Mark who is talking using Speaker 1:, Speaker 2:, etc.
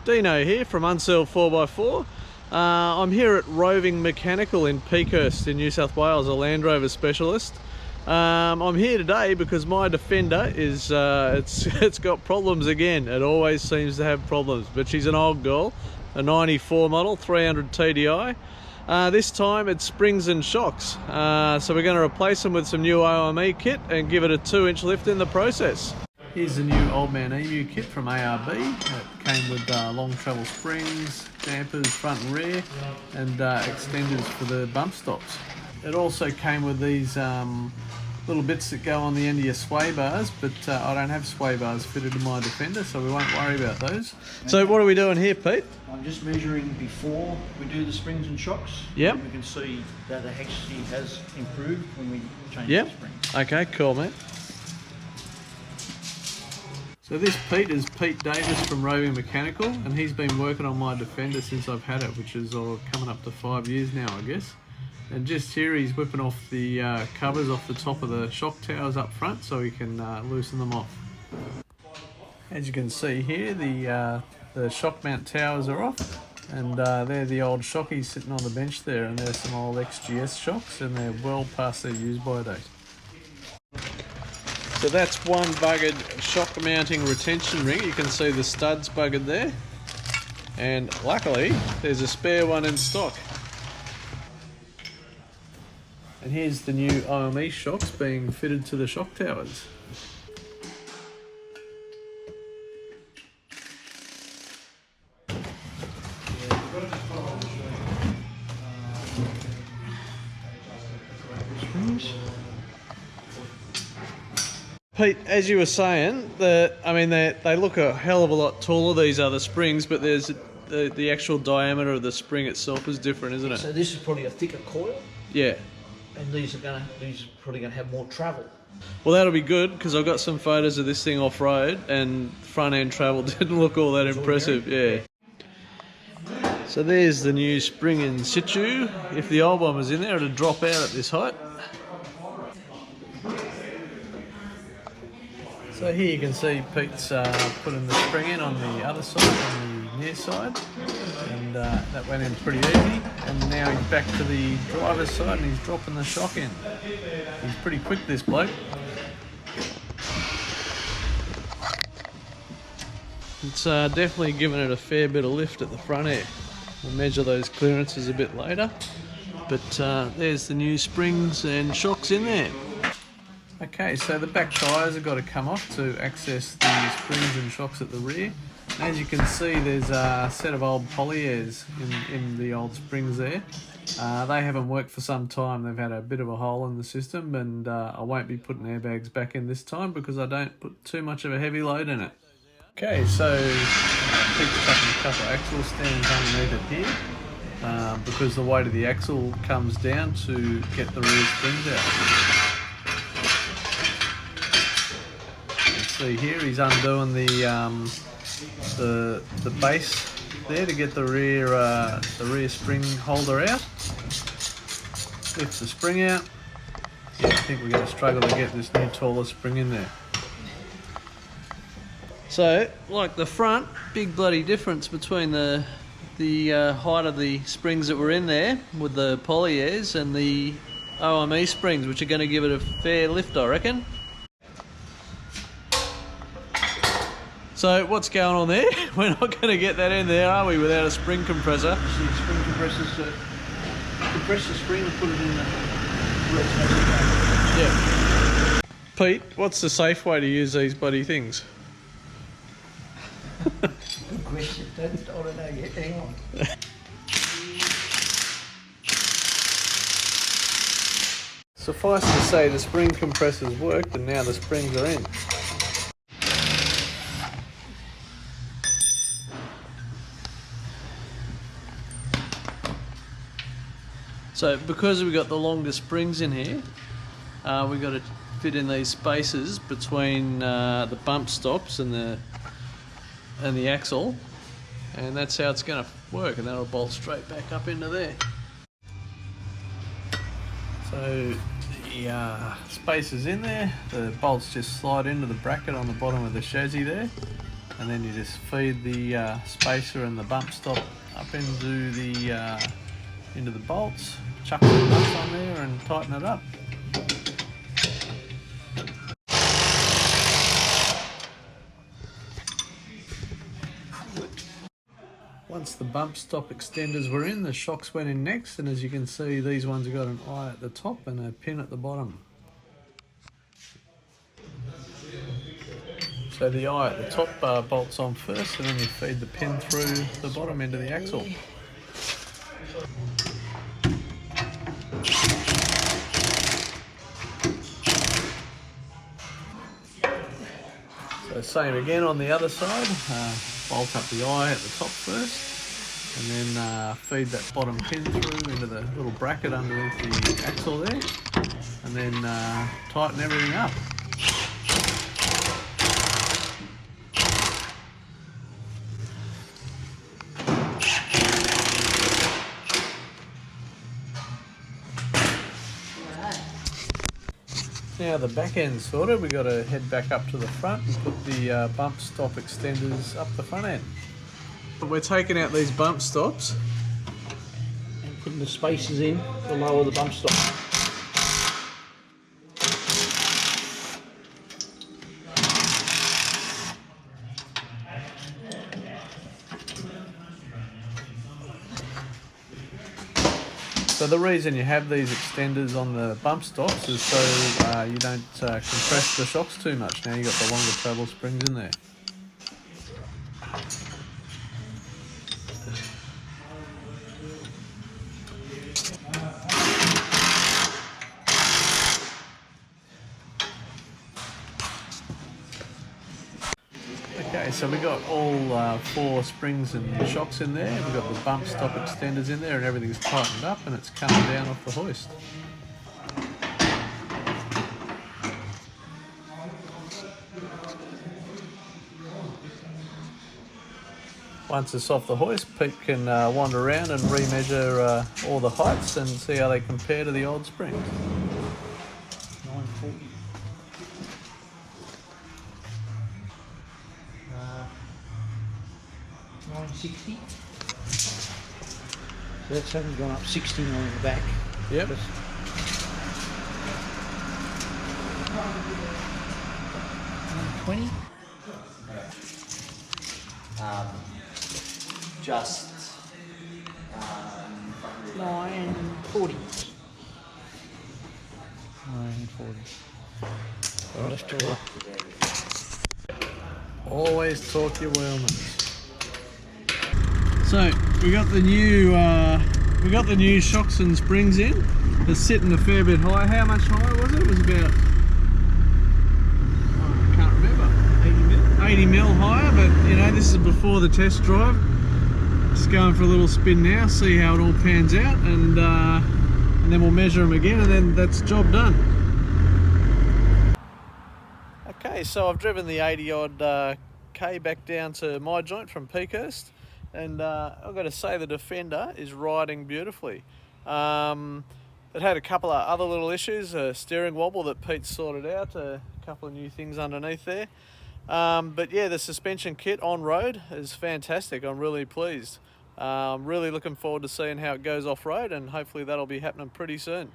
Speaker 1: Deano here from Unsell 4x4. I'm here at Roving Mechanical in Peakhurst in New South Wales, a Land Rover specialist. I'm here today because my Defender is it's got problems again. It always seems to have problems, but she's an old girl, a 94 model, 300 TDI. This time it's springs and shocks, so we're going to replace them with some new OME kit and give it a 2-inch lift in the process. Here's the new Old Man EMU kit from ARB. It came with long travel springs, dampers front and rear, and extenders for the bump stops. It also came with these little bits that go on the end of your sway bars, but I don't have sway bars fitted to my Defender, so we won't worry about those. So what are we doing here, Pete?
Speaker 2: I'm just measuring before we do the springs and shocks.
Speaker 1: Yep.
Speaker 2: We can see that it actually has improved when we change the springs.
Speaker 1: Okay, cool, mate. So this Pete is Pete Davis from Roving Mechanical, and he's been working on my Defender since I've had it, which is coming up to 5 years now, I guess. And just here he's whipping off the covers off the top of the shock towers up front so he can loosen them off. As you can see here, the shock mount towers are off, and they're the old shockies sitting on the bench there, and there's some old XGS shocks, and they're well past their use-by date. So that's one buggered shock mounting retention ring. You can see the studs buggered there, and luckily there's a spare one in stock. And here's the new OME shocks being fitted to the shock towers. Pete, as you were saying, they look a hell of a lot taller, these other springs, but there's the actual diameter of the spring itself is different, isn't it?
Speaker 2: So this is probably a thicker coil.
Speaker 1: Yeah.
Speaker 2: And these are probably gonna have more travel.
Speaker 1: Well, that'll be good because I've got some photos of this thing off road, and front end travel didn't look all that impressive. Yeah. So there's the new spring in situ. If the old one was in there, it'd drop out at this height. So here you can see Pete's putting the spring in on the other side, on the near side, and that went in pretty easy. And now he's back to the driver's side and he's dropping the shock in. He's pretty quick, this bloke. It's definitely given it a fair bit of lift at the front here. We'll measure those clearances a bit later, but there's the new springs and shocks in there. Okay, so the back tyres have got to come off to access the springs and shocks at the rear. And as you can see, there's a set of old polyairs in the old springs there. They haven't worked for some time. They've had a bit of a hole in the system, and I won't be putting airbags back in this time because I don't put too much of a heavy load in it. Okay, so Pete's chucking a couple of axle stands underneath it here because the weight of the axle comes down to get the rear springs out. See here, he's undoing the base there to get the rear spring holder out. Lift the spring out. Yeah, I think we're going to struggle to get this new taller spring in there. So, like the front, big bloody difference between the height of the springs that were in there with the polyairs and the OME springs, which are going to give it a fair lift, I reckon. So what's going on there? We're not going to get that in there, are we, without a spring compressor?
Speaker 2: See the spring compressors to compress the spring and put it in the
Speaker 1: Yeah. Pete, what's the safe way to use these bloody things?
Speaker 2: Good question. I don't know yet. Hang on.
Speaker 1: Suffice to say, the spring compressors worked and now the springs are in. So because we've got the longer springs in here, we've got to fit in these spaces between the bump stops and the axle, and that's how it's going to work, and that'll bolt straight back up into there. So the space is in there, the bolts just slide into the bracket on the bottom of the chassis there, and then you just feed the spacer and the bump stop up into the bolts, chuck some nuts on there and tighten it up. Once the bump stop extenders were in, the shocks went in next, and as you can see, these ones have got an eye at the top and a pin at the bottom. So the eye at the top bolts on first, and then you feed the pin through the bottom end of the axle. So same again on the other side, bolt up the eye at the top first, and then feed that bottom pin through into the little bracket underneath the axle there, and then tighten everything up. Now the back end sorted, we've got to head back up to the front and put the bump stop extenders up the front end. We're taking out these bump stops
Speaker 2: And putting the spacers in to lower the bump stop.
Speaker 1: So the reason you have these extenders on the bump stops is so you don't compress the shocks too much. Now you've got the longer travel springs in there. Okay, so we got all 4 springs and shocks in there. We've got the bump stop extenders in there, and everything's tightened up and it's coming down off the hoist. Once it's off the hoist, Pete can wander around and remeasure all the heights and see how they compare to the old springs.
Speaker 2: 940. 960. So that's only gone up 16 on the back.
Speaker 1: Yep.
Speaker 2: 20.
Speaker 3: Just
Speaker 2: 940. 940. Left to right.
Speaker 1: Always talk your wheelmans. So we got the new shocks and springs in. They're sitting a fair bit high. How much higher was it? It was about, I can't remember, 80 mil higher. But you know, this is before the test drive. Just going for a little spin now, see how it all pans out, and then we'll measure them again, and then that's job done. Okay, so I've driven the 80 odd K back down to my joint from Peakhurst, and I've got to say the Defender is riding beautifully. It had a couple of other little issues, a steering wobble that Pete sorted out, a couple of new things underneath there. But yeah, the suspension kit on road is fantastic. I'm really pleased. I'm really looking forward to seeing how it goes off road, and hopefully that'll be happening pretty soon.